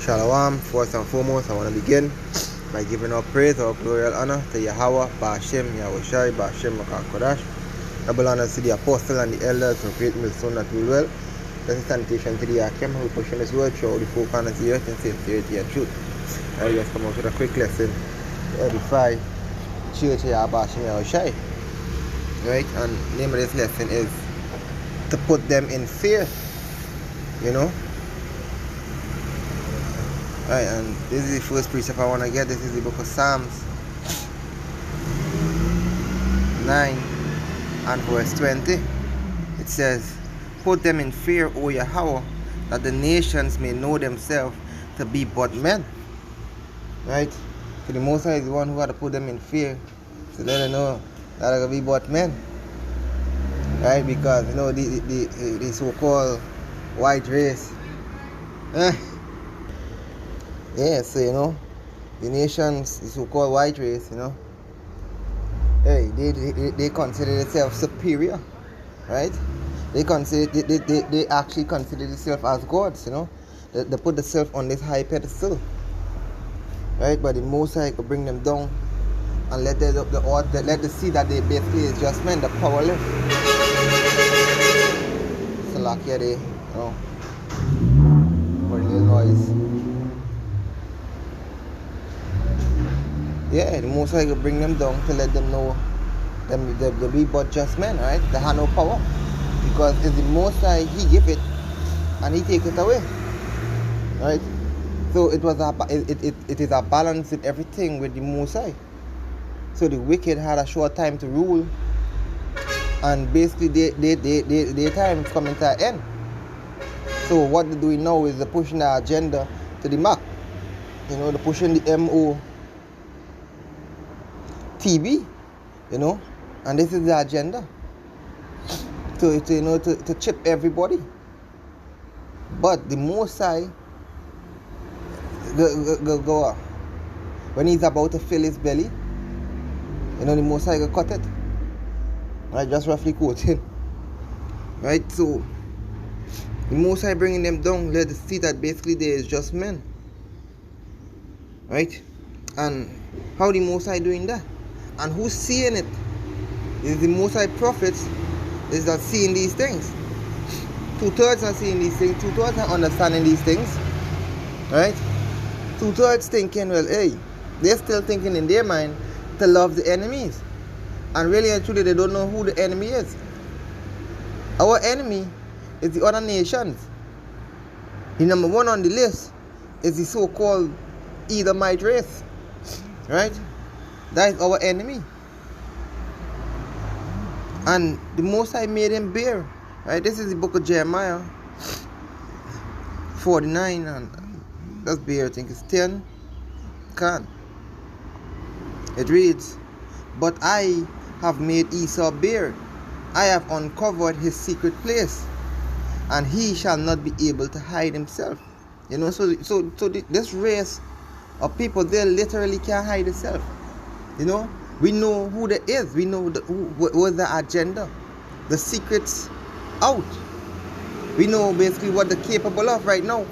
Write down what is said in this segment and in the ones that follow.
Shalom. First and foremost, I want to begin by giving all praise, all glory, and honor to Yahweh, Ba'ashem, Yahushai, Ba'ashem, Makar Kodash. Double honors to the apostle and the elders of Great Millstone that will well. Blessed sanitation to the Akim who pushing this word through the four corners of the earth in sincerity and truth. I just come out with a quick lesson to edify the church of Ba'ashem, Yahushai. Right? And the name of this lesson is to put them in fear. You know? Right, and this is the first precept I want to get. This is the book of Psalms 9 and verse 20. It says, "Put them in fear, O Yahweh, that the nations may know themselves to be but men." Right? So the Most High is the one who had to put them in fear, to let them know that they're going to be but men. Right? Because, you know, the so-called white race. Yeah, so, you know, the nations, the so-called white race, you know, hey, they consider themselves superior, right? They actually consider themselves as gods, you know. They put themselves on this high pedestal, right? But the Most High could bring them down and let them see that they basically is just men, the powerless. So like here they, you know, for a little noise. Yeah, the Most High will bring them down to let them know they be but just men, right? They have no power. Because it's the Most High, He give it and He take it away. Right? So it is a balance with everything with the Most High. So the wicked had a short time to rule, and basically their time is coming to an end. So what they're doing now is they're pushing the agenda to the max. You know, they're pushing the MOTB, you know, and this is the agenda to chip everybody. But the Most High go when He's about to fill His belly, you know, the Most High go cut it. Right, just roughly quoting. Right, so the Most High bringing them down, let us see that basically there is just men. Right, and how the Most High doing that? And who's seeing it? Is the Most High prophets is that seeing these things. 2/3 are seeing these things. 2/3 are understanding these things. Right? 2/3 thinking, well, hey, they're still thinking in their mind to love the enemies. And really and truly, they don't know who the enemy is. Our enemy is the other nations. The number one on the list is the so-called Edomite race. Right? That is our enemy. And the Most High made him bear. Right? This is the book of Jeremiah 49, and that's bear, I think it's 10. It reads, "But I have made Esau bare. I have uncovered his secret place, and he shall not be able to hide himself." You know, so this race of people, they literally can't hide themselves. You know, we know who there is. We know what's the agenda. The secrets out. We know basically what they're capable of right now.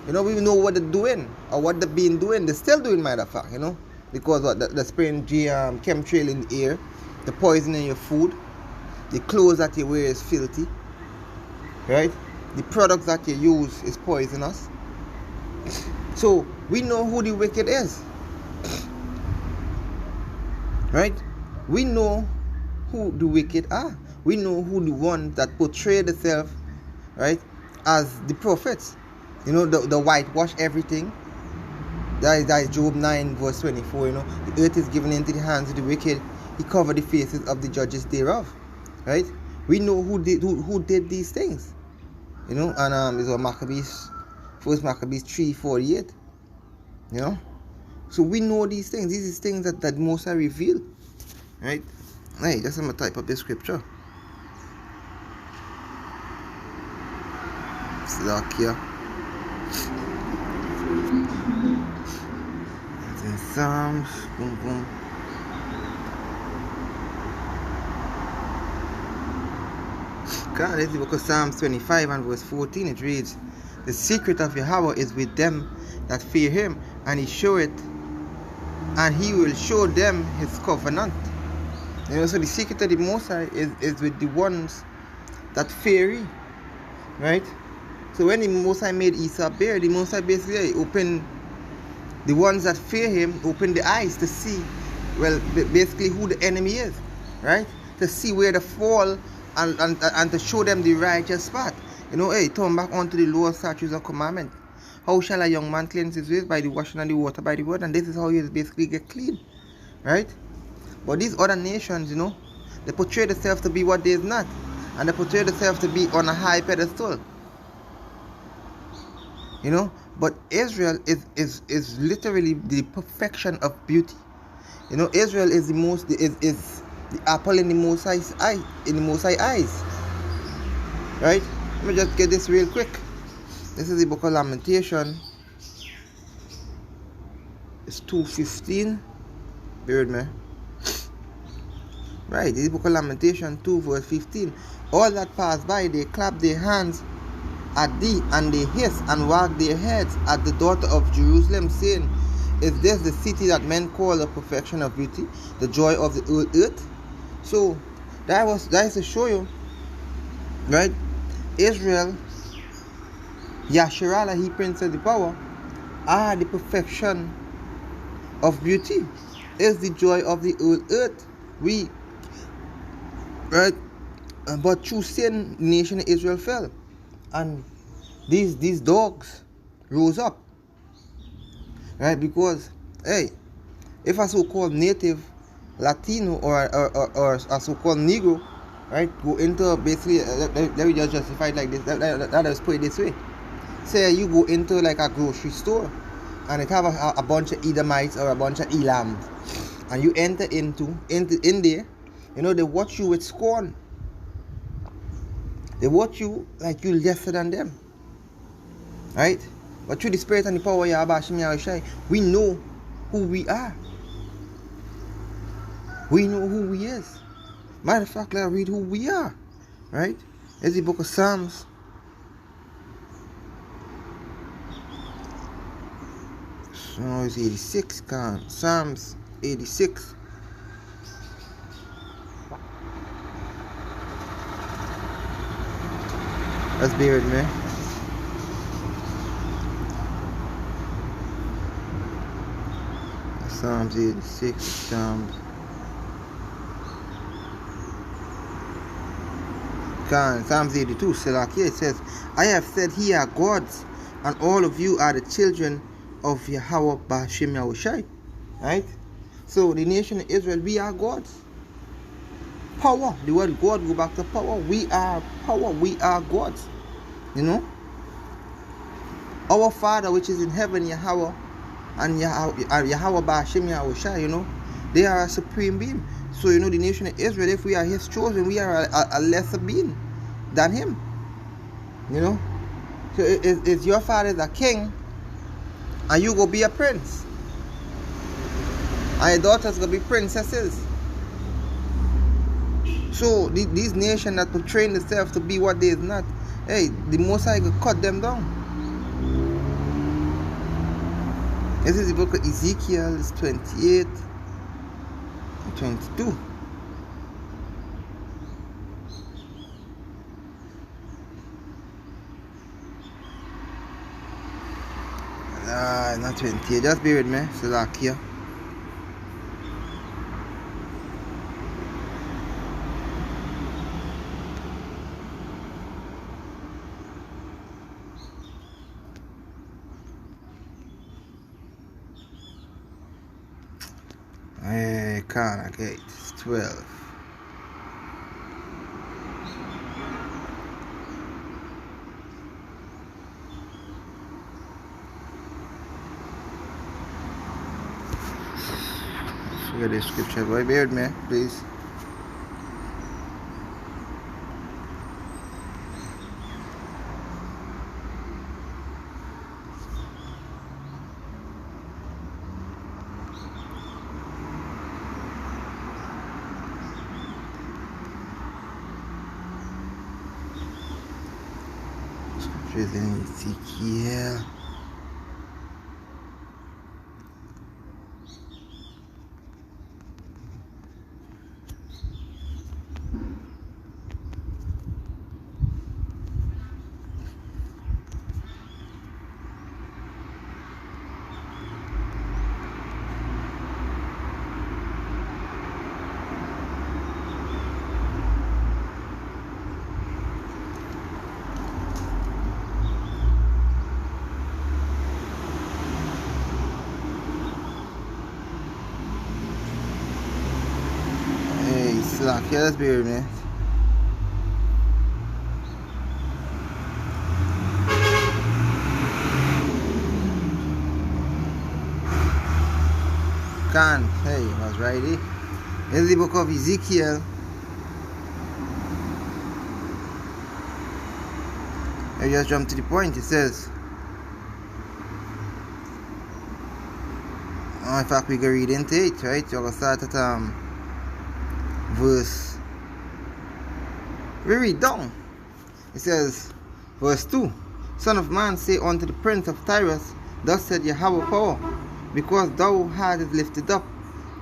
You know, we know what they're doing or what they've been doing. They're still doing, matter of fact, you know. Because what, the spraying chemtrail in the air, the poison in your food, the clothes that you wear is filthy. Right? The products that you use is poisonous. So, we know who the wicked is. Right? We know who the wicked are. We know who the ones that portray themselves, right, as the prophets. You know, the whitewash everything. That is Job 9 verse 24, you know. The earth is given into the hands of the wicked. He covered the faces of the judges thereof. Right? We know who did these things. You know, and it's First Maccabees 3:48. You know? So we know these things. These are things that Most High revealed. Right? Hey, just I'm going to type up the scripture. Slovakia. It's in Psalms. Boom, boom. God, this is the book of Psalms 25 and verse 14. It reads, The secret of Yahweh is with them that fear him, and he will show them his covenant. So the secret of the Most High is with the ones that fear him, right? So when the Most High made Esau bare, the Most High basically opened the ones that fear him, opened the eyes to see, well, basically who the enemy is, right? To see where to fall and to show them the righteous path. Turn back onto the law, statutes, and commandments. How shall a young man cleanse his ways? By the washing and the water, by the word. And this is how he basically get clean, right? But these other nations, they portray themselves to be what they is not. And they portray themselves to be on a high pedestal. But Israel is literally the perfection of beauty. Israel is the apple in the Most High's eye, in the Most High eyes. Right? Let me just get this real quick. This is the book of Lamentation. It's 2:15. Bear with me. Right, this is the book of Lamentation 2 verse 15. All that pass by, they clap their hands at thee, and they hiss and wag their heads at the daughter of Jerusalem, saying, is this the city that men call the perfection of beauty, the joy of the whole earth? So that is to show you, right? Israel, Yasharallah, he prince of the power, are the perfection of beauty, is the joy of the whole earth. Right? But through sin, the nation of Israel fell. And these dogs rose up, right? Because, hey, if a so-called native Latino or a so-called Negro, right, go into basically, let me just justify it like this. Let us put it this way. Say you go into like a grocery store, and it have a bunch of Edomites or a bunch of Elams, and you enter in there, they watch you with scorn. They watch you like you're lesser than them. Right? But through the spirit and the power of Yahweh Hashem Yahushai, we know who we are. We know who we is. Matter of fact, let's read who we are. Right? It's the book of Psalms. So it's 86, Psalms 86. Let's bear with me. Psalms 86, Psalms 82, Selachia, it says, I have said ye are gods, and all of you are the children of Yahweh Ba'ashem Yahushai. Right? So the nation of Israel, we are gods. Power. The word God go back to power. We are power. We are gods. Our Father which is in heaven, Yahweh, and Yahweh Ba'ashem Yahushai, they are a supreme being. So the nation of Israel, if we are his chosen, we are a lesser being than him. So is your father a king, and you go be a prince, and your daughters go be princesses. So these nations that portray themselves to be what they is not, hey, the Most High will cut them down. This is the book of Ezekiel, it's 28 and 22. Not 28, just bear with me, Salakia. Okay, it's 12. Forget the scripture, boy. Bear with me, please. Prison Ezekiel. Hey, slack, yeah, let's be here, man. Can't. Hey, I was right here. Here's the book of Ezekiel. I just jump to the point. It says, in fact, we can read into it, right? So I'll start at verse. We read down. It says, verse 2. Son of man, say unto the prince of Tyrus, thus said Yahweh power, because thou hast lifted up,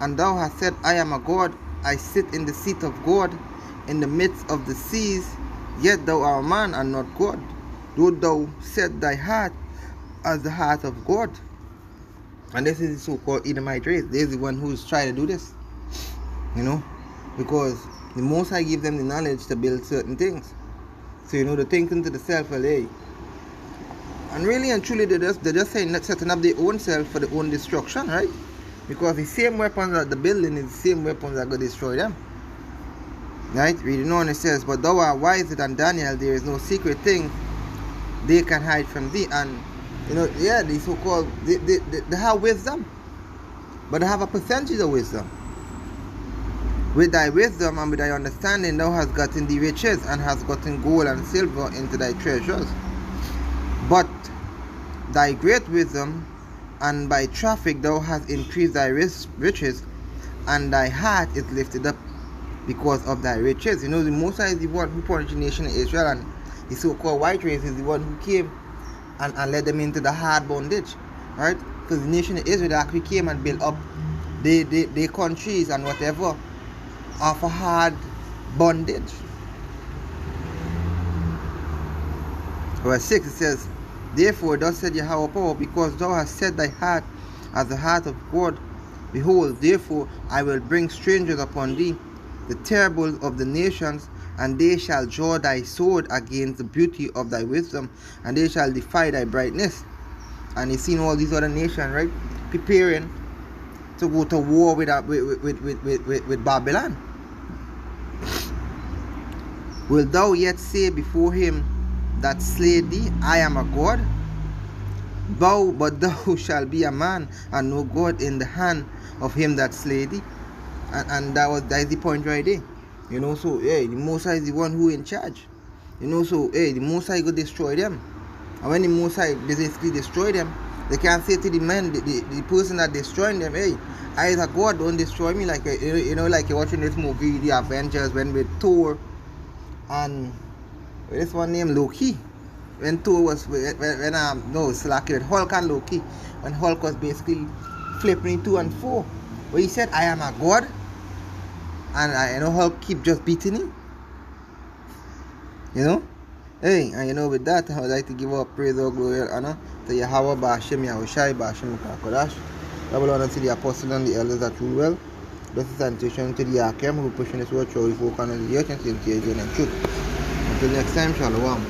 and thou hast said, I am a God, I sit in the seat of God, in the midst of the seas, yet thou art a man and not God. Though thou set thy heart as the heart of God. And this is the so-called Edomite race. They're the one who's trying to do this. You know? Because the Most High give them the knowledge to build certain things. So, you know, they're thinking to themselves, well, hey. And really and truly, they're just setting up their own self for their own destruction, right? Because the same weapons that they're building is the same weapons that are going to destroy them. Right? Reading on, it says, but thou art wiser than Daniel, there is no secret thing they can hide from thee. And, you know, yeah, the so-called, they have wisdom. But they have a percentage of wisdom. With thy wisdom and with thy understanding, thou hast gotten the riches, and hast gotten gold and silver into thy treasures. But thy great wisdom, and by traffic thou hast increased thy riches, and thy heart is lifted up because of thy riches. You know, the Most High is the one who punished the nation of Israel, and the so-called white race is the one who came and led them into the hard bondage, right? Because the nation of Israel actually came and built up their countries and whatever of a hard bondage. Verse 6, it says, therefore thus said Yahweh power, because thou hast set thy heart as the heart of God, behold, therefore I will bring strangers upon thee, the terrible of the nations, and they shall draw thy sword against the beauty of thy wisdom, and they shall defy thy brightness. And you seen all these other nations, right, preparing to go to war with Babylon. Wilt thou yet say before him that slayed thee, I am a God? But thou shalt be a man, and no God in the hand of him that slayed thee. And that is the point right there. You know, so hey, the Most High is the one who in charge. You know, so hey, the Most High go destroy them. And when the Most High basically destroy them, they can't say to the man, the person that destroying them, hey, I is a God, don't destroy me. Like you know, like you're watching this movie, The Avengers, when with Thor and this one named Loki. When Thor was Slacky with Hulk and Loki, when Hulk was basically flipping 2 and 4, where he said, I am a God. And I know Hulk keep just beating him. You know? Hey, and you know, with that, I would like to give up praise, all glory, and honor to Yahweh, Ba'ashem, Yahushai, Ba'ashem, Kodash. Double honor to the apostles and the elders that rule well. Blessed sanctification to the Akem who pushing this word, show you folk on the earth and sincere and truth. Until next time, Shalom.